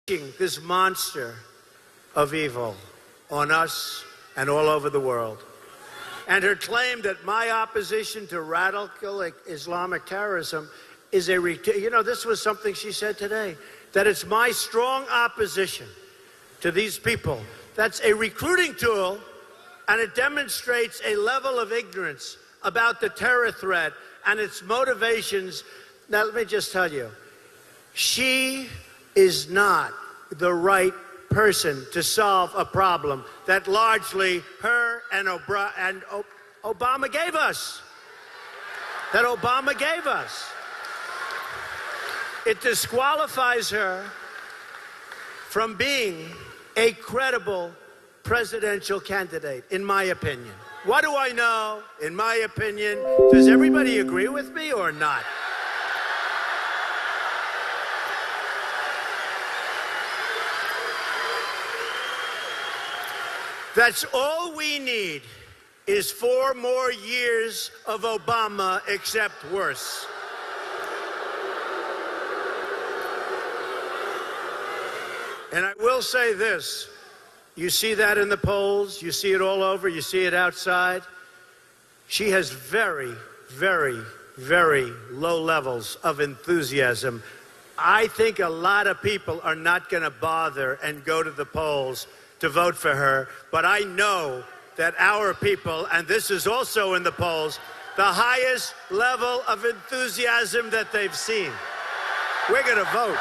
this monster of evil on us and all over the world. And her claim that my opposition to radical Islamic terrorism is this was something she said today, that it's my strong opposition to these people. That's a recruiting tool, and it demonstrates a level of ignorance about the terror threat and its motivations. Now, let me just tell you, she is not the right person to solve a problem that largely her and Obama gave us. That Obama gave us. It disqualifies her from being a credible presidential candidate, in my opinion. What do I know? In my opinion, does everybody agree with me or not? That's all we need is 4 more years of Obama, except worse. And I will say this. You see that in the polls. You see it all over. You see it outside. She has very, very, very low levels of enthusiasm. I think a lot of people are not going to bother and go to the polls to vote for her. But I know that our people, and this is also in the polls, the highest level of enthusiasm that they've seen. We're going to vote.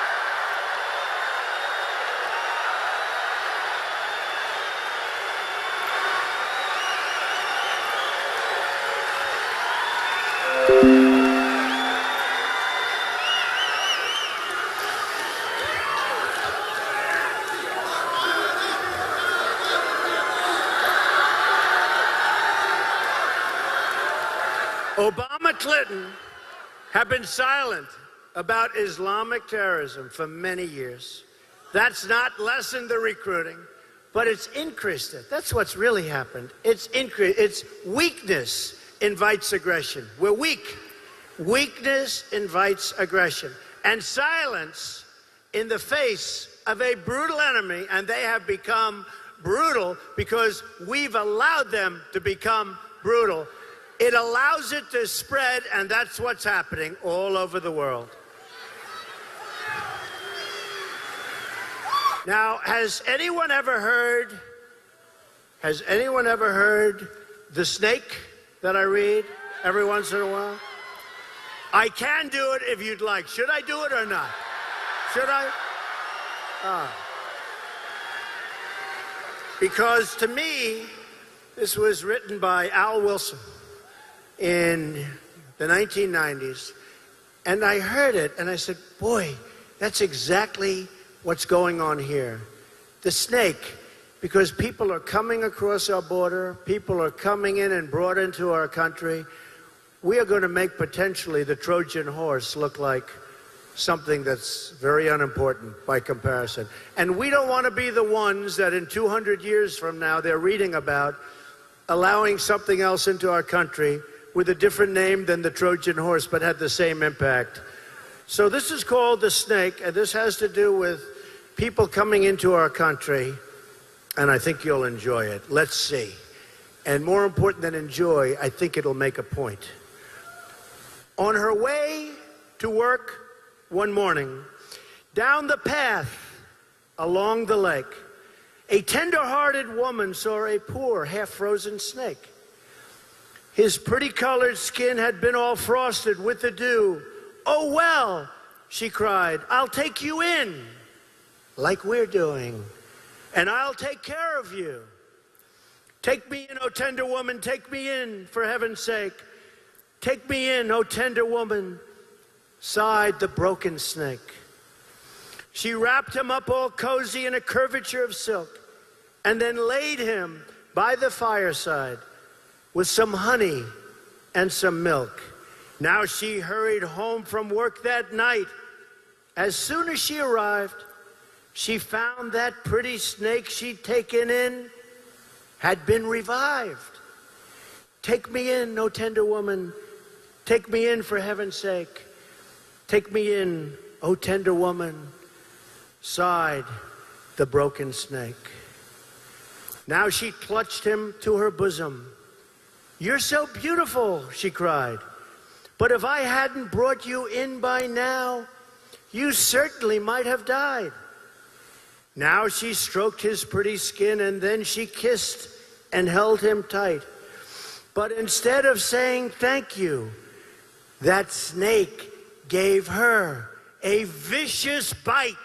Obama and Clinton have been silent about Islamic terrorism for many years. That's not lessened the recruiting, but it's increased it. That's what's really happened. It's increased. It's weakness invites aggression. We're weak. Weakness invites aggression. And silence in the face of a brutal enemy, and they have become brutal because we've allowed them to become brutal. It allows it to spread, and that's what's happening all over the world. Now, has anyone ever heard the snake that I read every once in a while? I can do it if you'd like. Should I do it or not? Should I? Because to me, this was written by Al Wilson in the 1990s, and I heard it, and I said, boy, that's exactly what's going on here. The snake, because people are coming across our border, people are coming in and brought into our country. We are going to make potentially the Trojan horse look like something that's very unimportant by comparison. And we don't want to be the ones that in 200 years from now they're reading about allowing something else into our country with a different name than the Trojan horse, but had the same impact. So this is called the snake, and this has to do with people coming into our country, and I think you'll enjoy it. Let's see. And more important than enjoy, I think it'll make a point. On her way to work one morning, down the path along the lake, a tender-hearted woman saw a poor, half-frozen snake. His pretty colored skin had been all frosted with the dew. Oh, well, she cried, I'll take you in, like we're doing, and I'll take care of you. Take me in, oh tender woman, take me in, for heaven's sake. Take me in, oh tender woman, sighed the broken snake. She wrapped him up all cozy in a curvature of silk, and then laid him by the fireside with some honey and some milk. Now she hurried home from work that night. As soon as she arrived, she found that pretty snake she'd taken in had been revived. Take me in, oh tender woman. Take me in, for heaven's sake. Take me in, oh tender woman, sighed the broken snake. Now she clutched him to her bosom. "You're so beautiful," she cried. "But if I hadn't brought you in by now, you certainly might have died." Now she stroked his pretty skin, and then she kissed and held him tight. But instead of saying thank you, that snake gave her a vicious bite.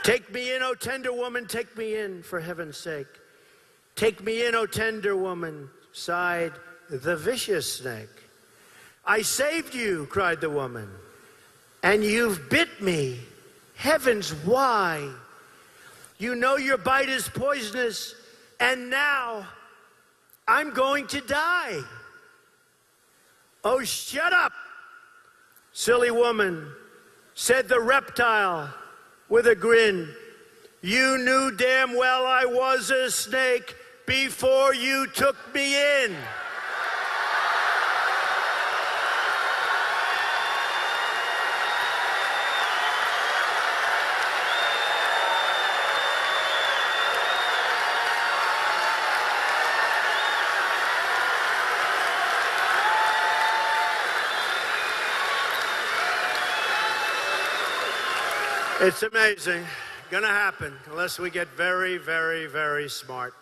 "Take me in, O tender woman, take me in, for heaven's sake. Take me in, O tender woman," sighed the vicious snake. "I saved you," cried the woman, "and you've bit me. Heavens, why? You know your bite is poisonous, and now I'm going to die." "Oh, shut up, silly woman," said the reptile with a grin. "You knew damn well I was a snake before you took me in." It's amazing. Gonna happen unless we get very, very, very smart.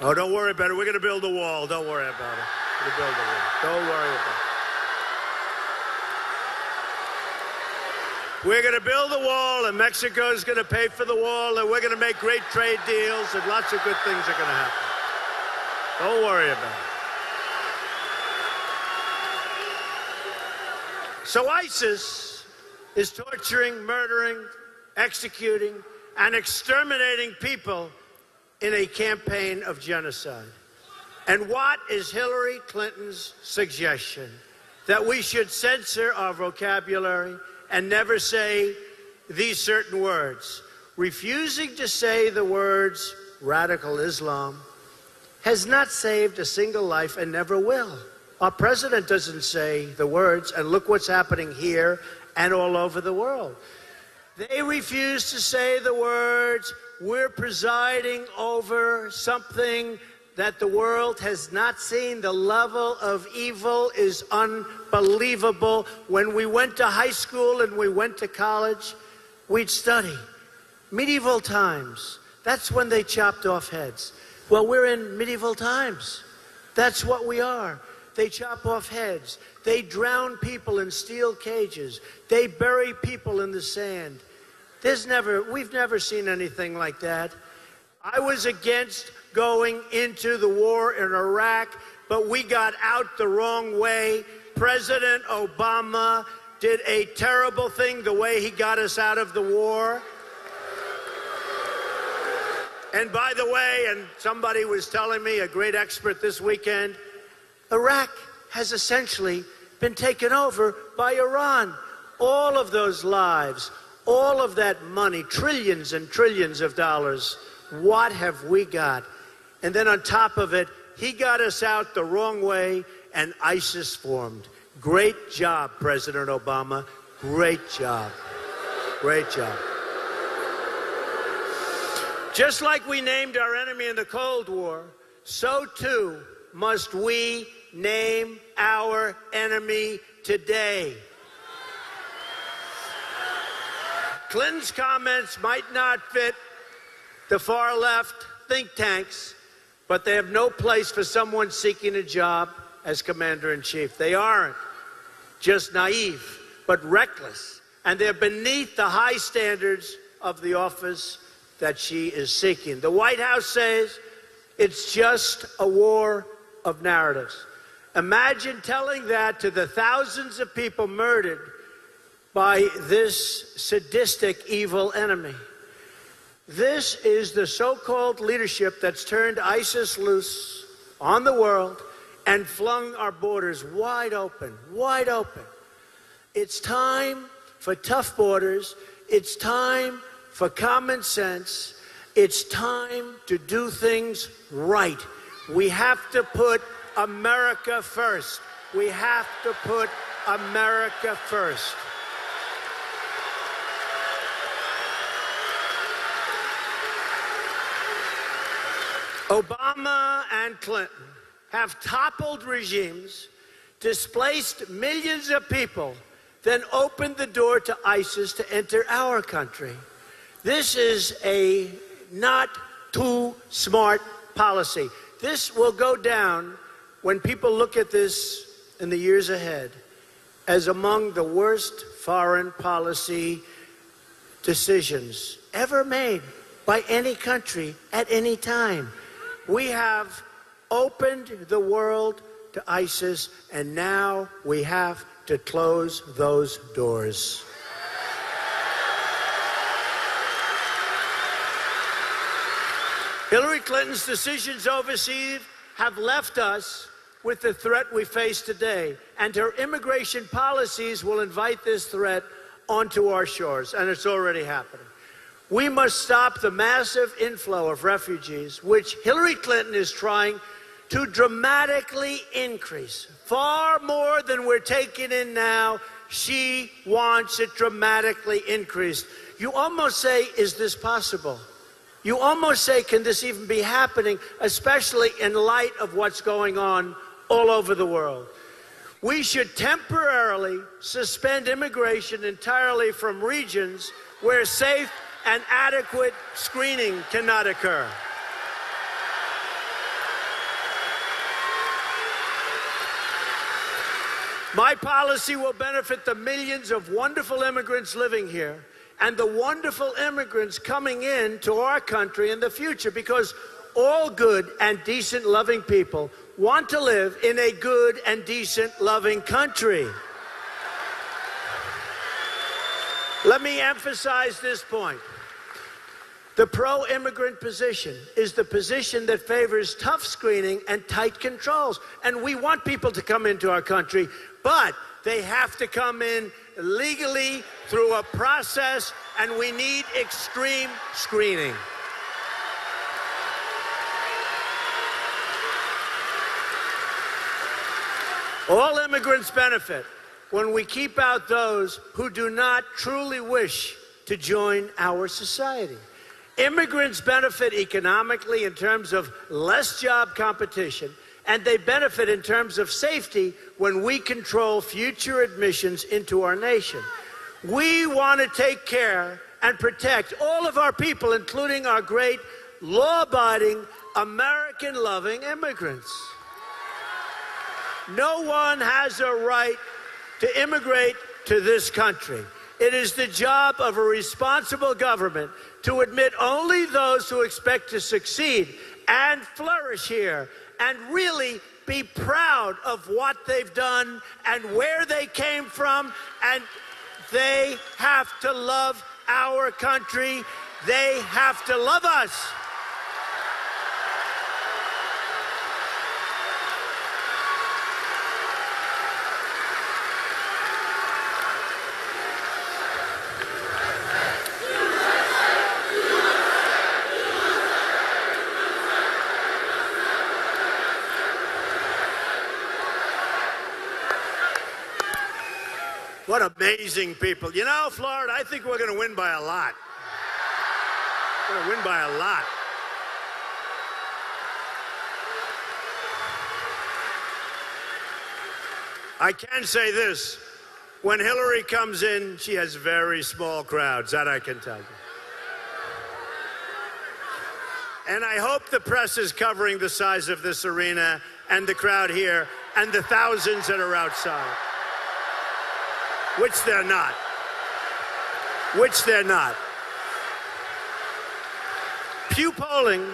Oh, don't worry about it. We're gonna build a wall. Don't worry about it. We're gonna build a wall. Don't worry about it. We're gonna build a wall, and Mexico's gonna pay for the wall, and we're gonna make great trade deals, and lots of good things are gonna happen. Don't worry about it. So ISIS is torturing, murdering, executing, and exterminating people in a campaign of genocide. And what is Hillary Clinton's suggestion? That we should censor our vocabulary and never say these certain words. Refusing to say the words radical Islam has not saved a single life and never will. Our president doesn't say the words, and look what's happening here and all over the world. They refuse to say the words, "We're presiding over something that the world has not seen. The level of evil is unbelievable." When we went to high school and we went to college, we'd study medieval times. That's when they chopped off heads. Well, we're in medieval times. That's what we are. They chop off heads. They drown people in steel cages. They bury people in the sand. We've never seen anything like that. I was against going into the war in Iraq, but we got out the wrong way. President Obama did a terrible thing the way he got us out of the war. And by the way, and somebody was telling me, a great expert this weekend, Iraq has essentially been taken over by Iran. All of those lives, all of that money, trillions and trillions of dollars, what have we got? And then on top of it, he got us out the wrong way, and ISIS formed. Great job, President Obama. Great job. Great job. Just like we named our enemy in the Cold War, so too must we name our enemy today. Clinton's comments might not fit the far left think tanks, but they have no place for someone seeking a job as commander-in-chief. They aren't just naive, but reckless, and they're beneath the high standards of the office that she is seeking. The White House says it's just a war of narratives. Imagine telling that to the thousands of people murdered by this sadistic, evil enemy. This is the so-called leadership that's turned ISIS loose on the world and flung our borders wide open, wide open. It's time for tough borders. It's time for common sense. It's time to do things right. We have to put America first. We have to put America first. Obama and Clinton have toppled regimes, displaced millions of people, then opened the door to ISIS to enter our country. This is a not too smart policy. This will go down, when people look at this in the years ahead, as among the worst foreign policy decisions ever made by any country at any time. We have opened the world to ISIS, and now we have to close those doors. Hillary Clinton's decisions overseas have left us with the threat we face today, and her immigration policies will invite this threat onto our shores, and it's already happening. We must stop the massive inflow of refugees, which Hillary Clinton is trying to dramatically increase. Far more than we're taking in now. She wants it dramatically increased. You almost say, is this possible? You almost say, can this even be happening, especially in light of what's going on all over the world? We should temporarily suspend immigration entirely from regions where safe and adequate screening cannot occur. My policy will benefit the millions of wonderful immigrants living here and the wonderful immigrants coming in to our country in the future, because all good and decent, loving people want to live in a good and decent, loving country. Let me emphasize this point. The pro-immigrant position is the position that favors tough screening and tight controls. And we want people to come into our country, but they have to come in legally through a process, and we need extreme screening. All immigrants benefit when we keep out those who do not truly wish to join our society. Immigrants benefit economically in terms of less job competition, and they benefit in terms of safety when we control future admissions into our nation. We want to take care and protect all of our people, including our great law-abiding, American-loving immigrants. No one has a right to immigrate to this country. It is the job of a responsible government to admit only those who expect to succeed and flourish here and really be proud of what they've done and where they came from. And they have to love our country. They have to love us. What amazing people. You know, Florida, I think we're going to win by a lot. We're going to win by a lot. I can say this. When Hillary comes in, she has very small crowds. That I can tell you. And I hope the press is covering the size of this arena and the crowd here and the thousands that are outside. Which they're not. Which they're not. Pew polling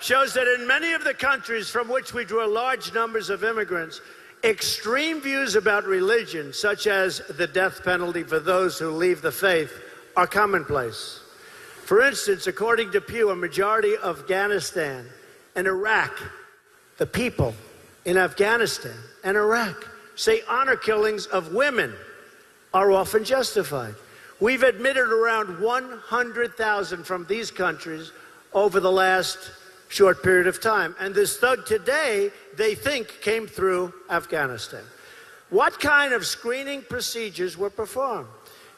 shows that in many of the countries from which we draw large numbers of immigrants, extreme views about religion, such as the death penalty for those who leave the faith, are commonplace. For instance, according to Pew, a majority of Afghanistan and Iraq, the people in Afghanistan and Iraq say honor killings of women are often justified. We've admitted around 100,000 from these countries over the last short period of time. And this thug today, they think, came through Afghanistan. What kind of screening procedures were performed?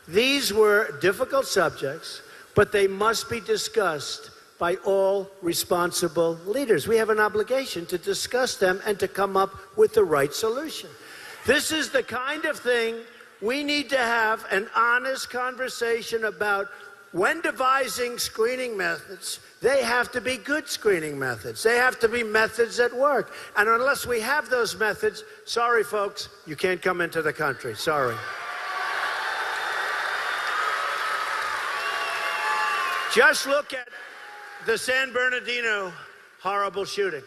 These were difficult subjects, but they must be discussed by all responsible leaders. We have an obligation to discuss them and to come up with the right solution. This is the kind of thing we need to have an honest conversation about. When devising screening methods, they have to be good screening methods. They have to be methods that work. And unless we have those methods, sorry, folks, you can't come into the country. Sorry. Just look at the San Bernardino horrible shooting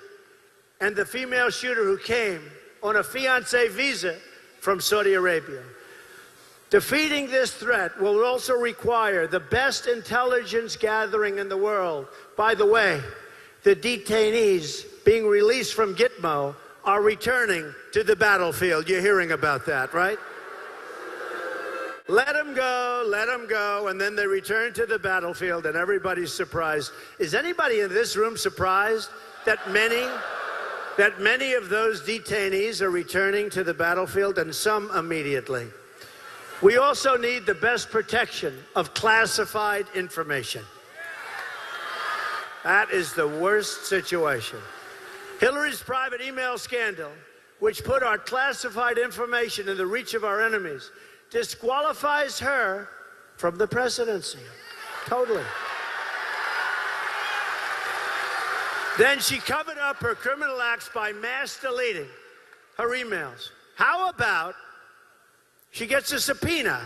and the female shooter who came on a fiancé visa from Saudi Arabia. Defeating this threat will also require the best intelligence gathering in the world. By the way, the detainees being released from Gitmo are returning to the battlefield. You're hearing about that, right? Let them go, and then they return to the battlefield, and everybody's surprised. Is anybody in this room surprised that many of those detainees are returning to the battlefield, and some immediately? We also need the best protection of classified information. That is the worst situation. Hillary's private email scandal, which put our classified information in the reach of our enemies, disqualifies her from the presidency. Totally. Then she covered up her criminal acts by mass deleting her emails. How about she gets a subpoena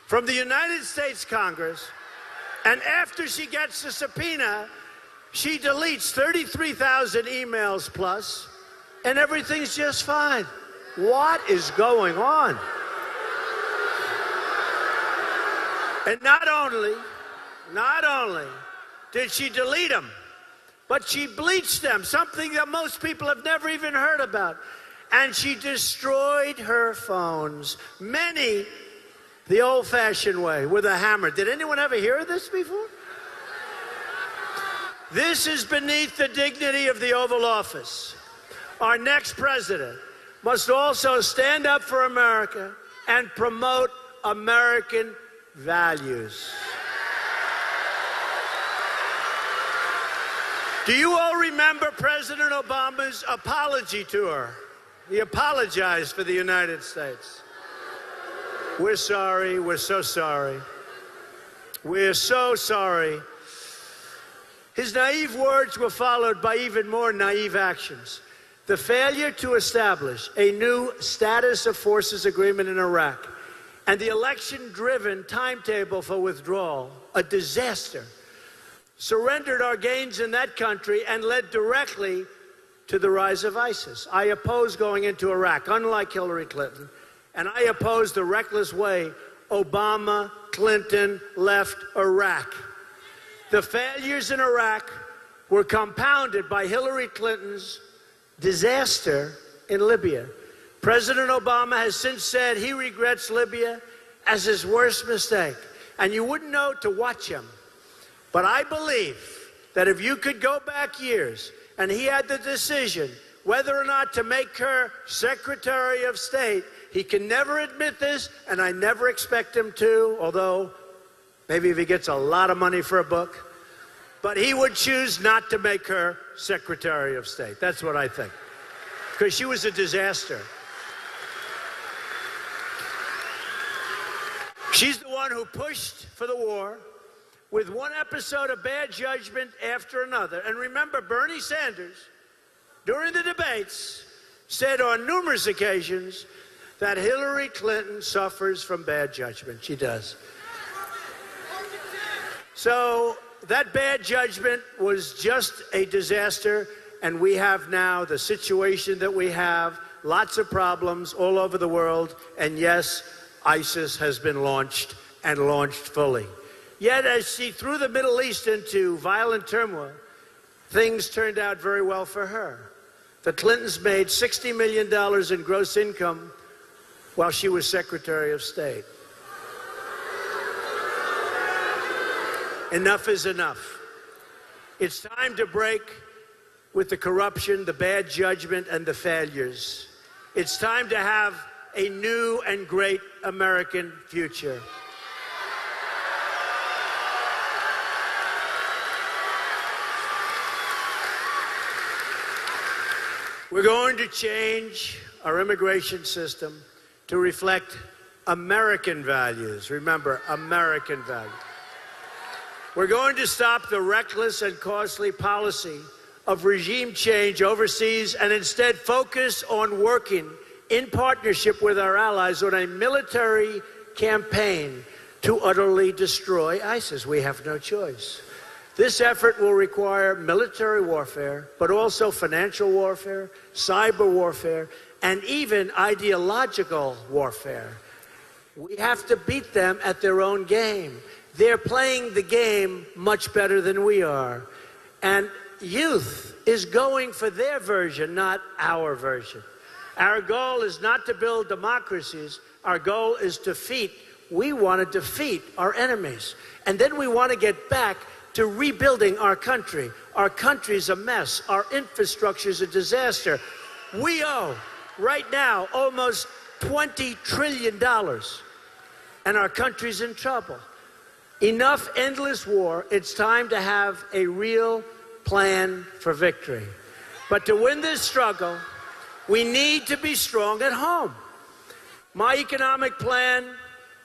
from the United States Congress, and after she gets the subpoena, she deletes 33,000 emails plus, and everything's just fine. What is going on? And not only did she delete them, but she bleached them, something that most people have never even heard about. And she destroyed her phones, many the old-fashioned way, with a hammer. Did anyone ever hear of this before? This is beneath the dignity of the Oval Office. Our next president must also stand up for America and promote American values. Do you all remember President Obama's apology tour? He apologized for the United States. We're sorry. We're so sorry. We're so sorry. His naive words were followed by even more naive actions. The failure to establish a new status of forces agreement in Iraq and the election-driven timetable for withdrawal, a disaster, surrendered our gains in that country and led directly to the rise of ISIS. I oppose going into Iraq, unlike Hillary Clinton, and I oppose the reckless way Obama, Clinton left Iraq. The failures in Iraq were compounded by Hillary Clinton's disaster in Libya. President Obama has since said he regrets Libya as his worst mistake, and you wouldn't know to watch him. But I believe that if you could go back years and he had the decision whether or not to make her Secretary of State, he can never admit this, and I never expect him to, although maybe if he gets a lot of money for a book, but he would choose not to make her Secretary of State. That's what I think, because she was a disaster. She's the one who pushed for the war, with one episode of bad judgment after another. And remember, Bernie Sanders, during the debates, said on numerous occasions that Hillary Clinton suffers from bad judgment. She does. So that bad judgment was just a disaster, and we have now the situation that we have, lots of problems all over the world, and yes, ISIS has been launched, and launched fully. Yet, as she threw the Middle East into violent turmoil, things turned out very well for her. The Clintons made $60 million in gross income while she was Secretary of State. Enough is enough. It's time to break with the corruption, the bad judgment, and the failures. It's time to have a new and great American future. We're going to change our immigration system to reflect American values. Remember, American values. We're going to stop the reckless and costly policy of regime change overseas and instead focus on working in partnership with our allies on a military campaign to utterly destroy ISIS. We have no choice. This effort will require military warfare, but also financial warfare, cyber warfare, and even ideological warfare. We have to beat them at their own game. They're playing the game much better than we are. And youth is going for their version, not our version. Our goal is not to build democracies. Our goal is to defeat. We want to defeat our enemies. And then we want to get back to rebuilding our country. Our country's a mess. Our infrastructure's a disaster. We owe, right now, almost $20 trillion. And our country's in trouble. Enough endless war. It's time to have a real plan for victory. But to win this struggle, we need to be strong at home. My economic plan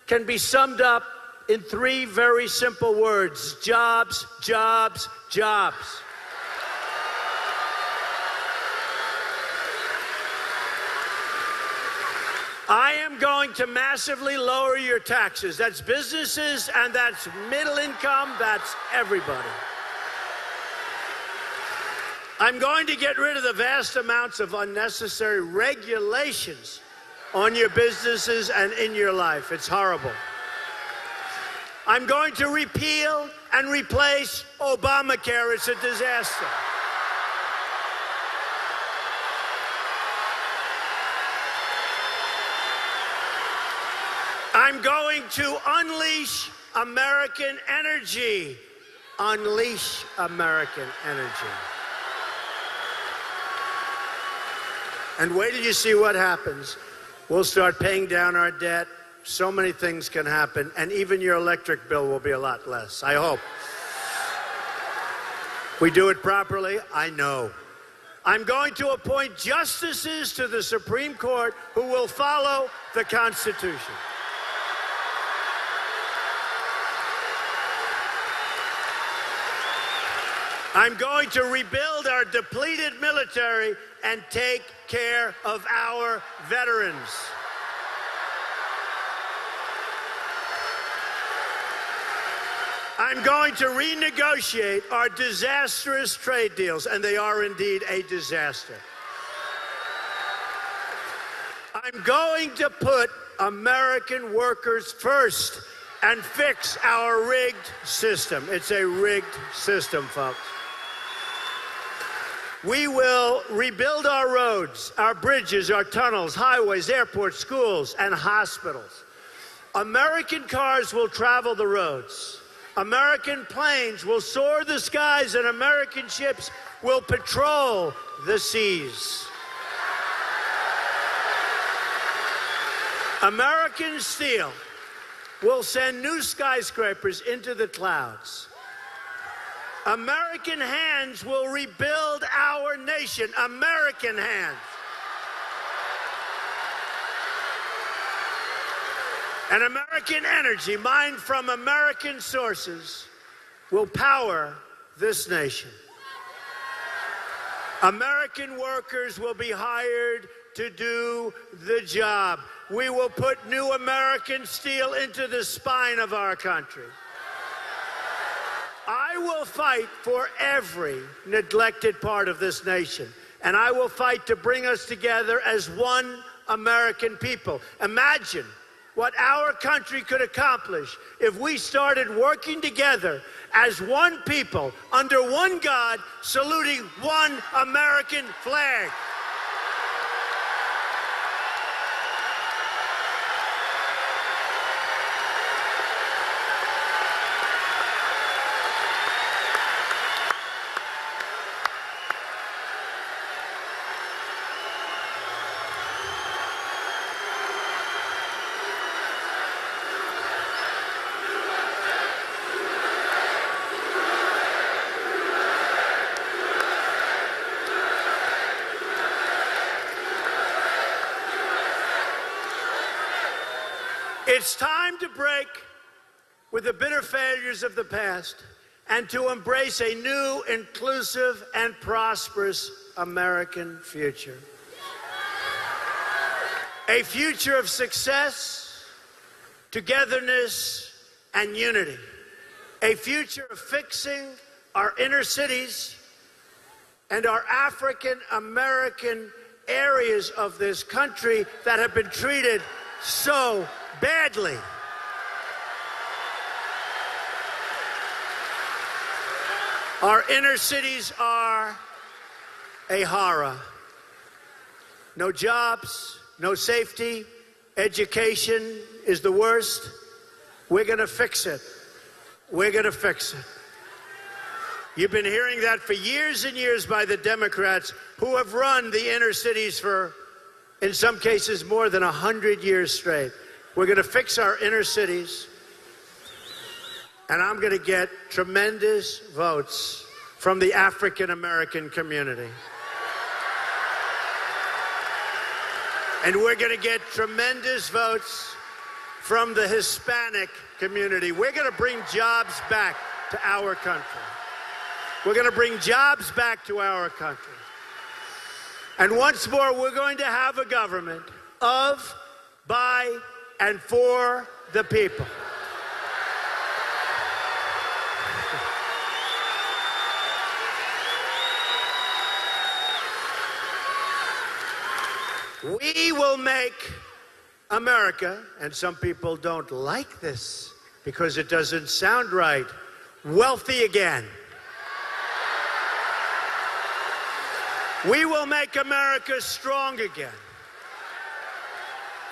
can be summed up in 3 very simple words: jobs, jobs, jobs. I am going to massively lower your taxes. That's businesses, and that's middle income, that's everybody. I'm going to get rid of the vast amounts of unnecessary regulations on your businesses and in your life. It's horrible. I'm going to repeal and replace Obamacare. It's a disaster. I'm going to unleash American energy. Unleash American energy. And wait till you see what happens. We'll start paying down our debt. So many things can happen, and even your electric bill will be a lot less, I hope. We do it properly, I know. I'm going to appoint justices to the Supreme Court who will follow the Constitution. I'm going to rebuild our depleted military and take care of our veterans. I'm going to renegotiate our disastrous trade deals, and they are indeed a disaster. I'm going to put American workers first and fix our rigged system. It's a rigged system, folks. We will rebuild our roads, our bridges, our tunnels, highways, airports, schools, and hospitals. American cars will travel the roads. American planes will soar the skies, and American ships will patrol the seas. American steel will send new skyscrapers into the clouds. American hands will rebuild our nation. American hands. And American energy, mined from American sources, will power this nation. American workers will be hired to do the job. We will put new American steel into the spine of our country. I will fight for every neglected part of this nation, and I will fight to bring us together as one American people. Imagine what our country could accomplish if we started working together as one people, under one God, saluting one American flag. It's time to break with the bitter failures of the past and to embrace a new, inclusive, and prosperous American future. A future of success, togetherness, and unity. A future of fixing our inner cities and our African-American areas of this country that have been treated so badly. Our inner cities are a horror. No jobs, no safety, education is the worst. We're going to fix it. We're going to fix it. You've been hearing that for years and years by the Democrats who have run the inner cities for, in some cases, more than 100 years straight. We're going to fix our inner cities, and I'm going to get tremendous votes from the African-American community. And we're going to get tremendous votes from the Hispanic community. We're going to bring jobs back to our country. We're going to bring jobs back to our country. And once more, we're going to have a government of, by, and for the people. We will make America, and some people don't like this because it doesn't sound right, wealthy again. We will make America strong again.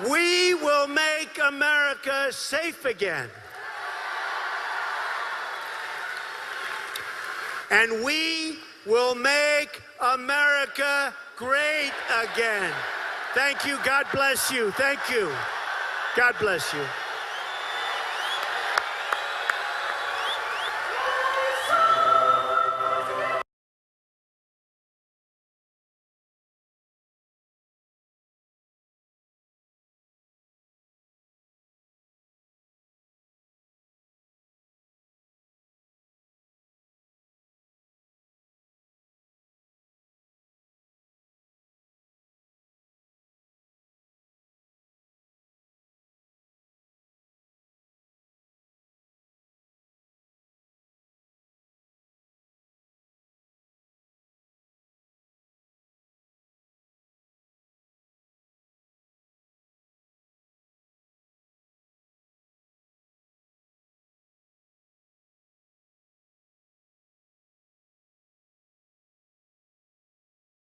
We will make America safe again. And we will make America great again. Thank you. God bless you. Thank you. God bless you.